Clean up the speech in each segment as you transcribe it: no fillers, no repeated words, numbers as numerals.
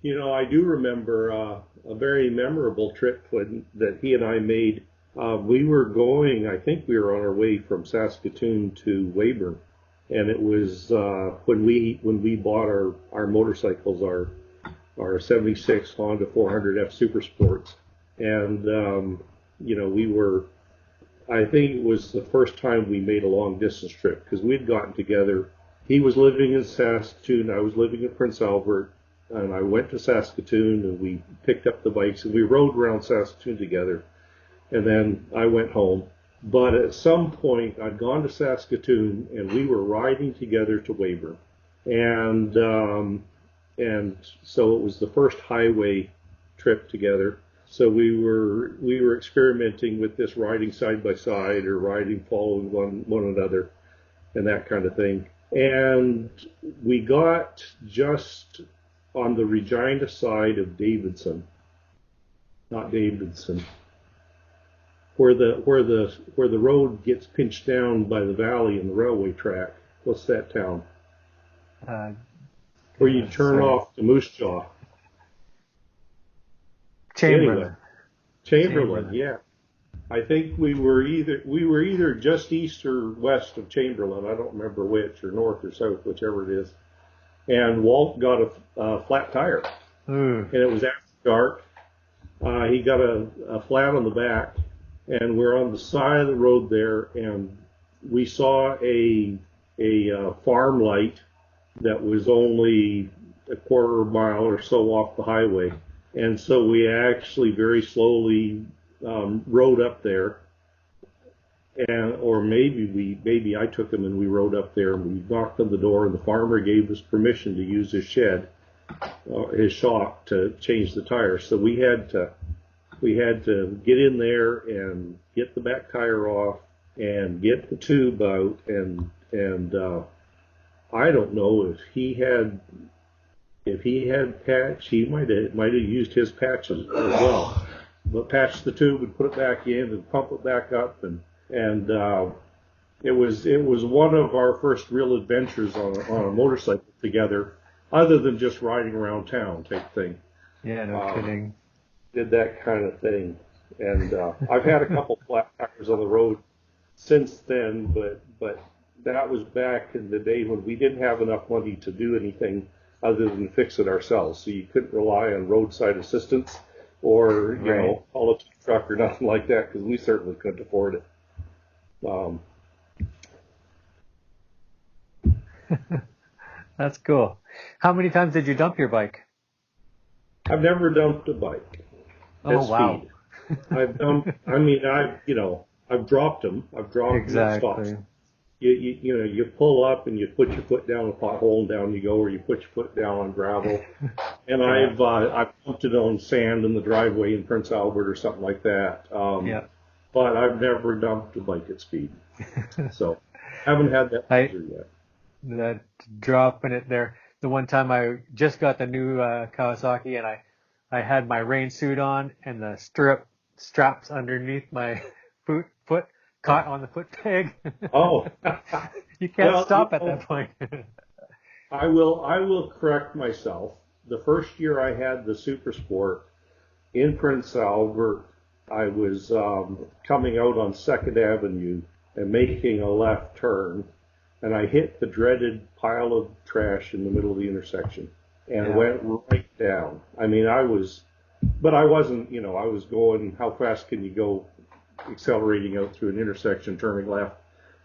I do remember a very memorable trip that he and I made. We were going, I think we were on our way from Saskatoon to Weyburn, and it was when we bought our motorcycles, our '76 Honda 400F Super Sports, and we were. I think it was the first time we made a long distance trip because we'd gotten together. He was living in Saskatoon, I was living in Prince Albert, and I went to Saskatoon and we picked up the bikes and we rode around Saskatoon together. And then I went home. But at some point, I'd gone to Saskatoon and we were riding together to Weyburn, and so it was the first highway trip together. So we were experimenting with this riding side by side or riding following one another and that kind of thing. And we got just on the Regina side of Davidson, not Davidson, where the road gets pinched down by the valley and the railway track. What's that town? Uh, Where you turn sorry. off to Moose Jaw. Anyway, Chamberlain. Chamberlain, Chamberlain. yeah. I think we were either just east or west of Chamberlain. I don't remember which, or north or south, whichever it is. And Walt got a flat tire, Ooh. and it was after dark. He got a flat on the back, and we're on the side of the road there, and we saw a farm light that was only a quarter mile or so off the highway, and so we actually very slowly rode up there, and or maybe I took him and we rode up there and we knocked on the door, and the farmer gave us permission to use his shed, his shop, to change the tires. So we had to get in there and get the back tire off and get the tube out, and I don't know if he had patch, he might have used his patches as well, but patch the tube and put it back in and pump it back up, and it was one of our first real adventures on a motorcycle together, other than just riding around town type thing. Yeah, no Um, kidding. did that kind of thing. And I've had a couple flat tires on the road since then, but that was back in the day when we didn't have enough money to do anything other than fix it ourselves. So you couldn't rely on roadside assistance or Right. call a truck or nothing like that, because we certainly couldn't afford it. Um, That's cool. How many times did you dump your bike? I've never dumped a bike at Oh, wow. speed. I've dumped. I mean, I've dropped them. I've dropped them at stops. Exactly. You pull up and you put your foot down a pothole and down you go, or you put your foot down on gravel. And Yeah. I've dumped it on sand in the driveway in Prince Albert or something like that. Yeah. But I've never dumped a bike at speed, so haven't had that I pleasure yet. that dropping it there. The one time I just got the new Kawasaki, and I had my rain suit on, and the straps underneath my foot caught on the foot peg. Oh, You can't well, stop at that point. I will correct myself. The first year I had the Super Sport in Prince Albert, I was coming out on Second Avenue and making a left turn, and I hit the dreaded pile of trash in the middle of the intersection and Yeah. went right down. I mean, but I wasn't, I was going, how fast can you go accelerating out through an intersection, turning left?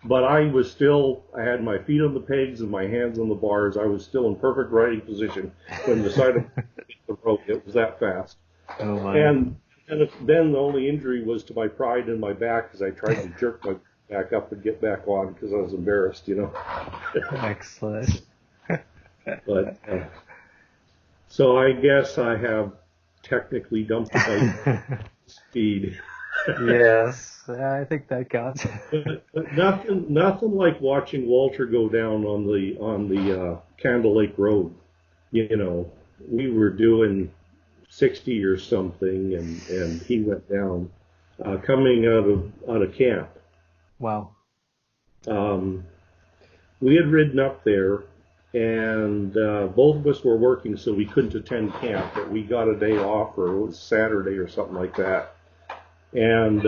But I had my feet on the pegs and my hands on the bars. I was still in perfect riding position when the side of the road. It was that fast. Oh my. And then the only injury was to my pride in my back, as I tried to jerk my back up and get back on because I was embarrassed. Excellent. But so I guess I have technically dumped the bike speed. Yes, I think that counts. But nothing like watching Walter go down on the Candle Lake Road. We were doing 60 or something, and he went down coming out of camp. Wow. Um, we had ridden up there, and both of us were working, so we couldn't attend camp. But we got a day off, or it was Saturday or something like that. And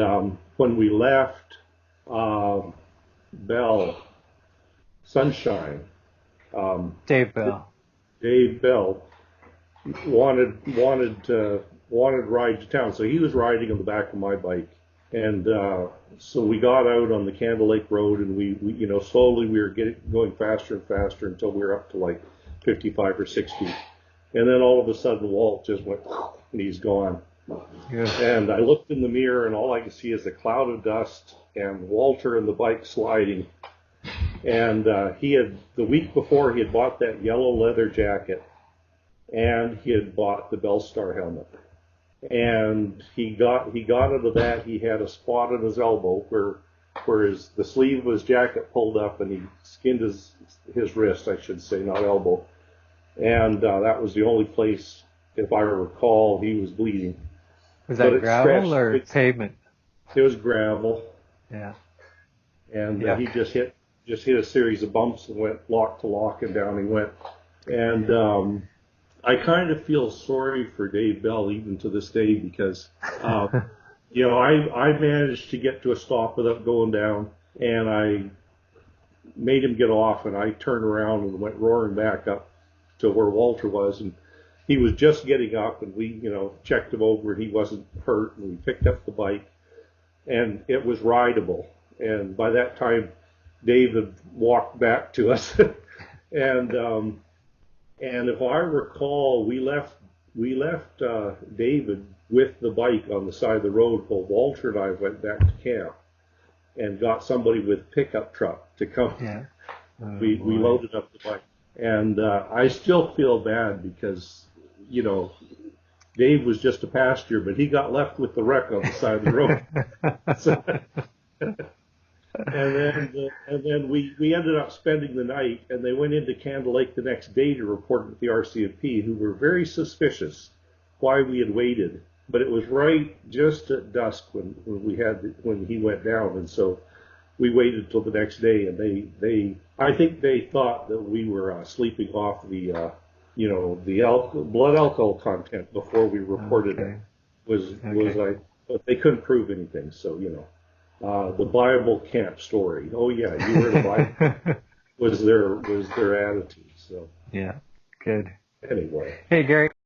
when we left Bell Sunshine, Dave Bell. Dave Bell wanted ride to town, so he was riding on the back of my bike, and so we got out on the Candle Lake Road, and we slowly we were going faster and faster until we were up to like 55 or 60, and then all of a sudden Walt just went and he's gone. Yeah. And I looked in the mirror, and all I could see is a cloud of dust and Walter and the bike sliding. And he had, the week before, he had bought that yellow leather jacket, and he had bought the Bellstar helmet. And he got out of that. He had a spot on his elbow where the sleeve of his jacket pulled up, and he skinned his wrist, I should say, not elbow. And that was the only place, if I recall, he was bleeding. Was that gravel or pavement? It was gravel. Yeah. And he just hit a series of bumps and went lock to lock, and down he went. And I kind of feel sorry for Dave Bell even to this day, because I managed to get to a stop without going down, and I made him get off, and I turned around and went roaring back up to where Walter was, and he was just getting up, and we checked him over, and he wasn't hurt, and we picked up the bike, and it was rideable. And by that time, Dave had walked back to us, and if I recall, we left David with the bike on the side of the road while Walter and I went back to camp and got somebody with pickup truck to come. Yeah. We loaded up the bike, and I still feel bad because Dave was just a passenger, but he got left with the wreck on the side of the road. And then we ended up spending the night, and they went into Candle Lake the next day to report it to the RCMP, who were very suspicious why we had waited. But it was right just at dusk when he went down, and so we waited till the next day, and I think they thought that we were sleeping off the blood alcohol content before we reported it. But they couldn't prove anything, so the Bible camp story. Oh yeah, you were the Bible. was their attitude. So yeah, good. Anyway. Hey Gary.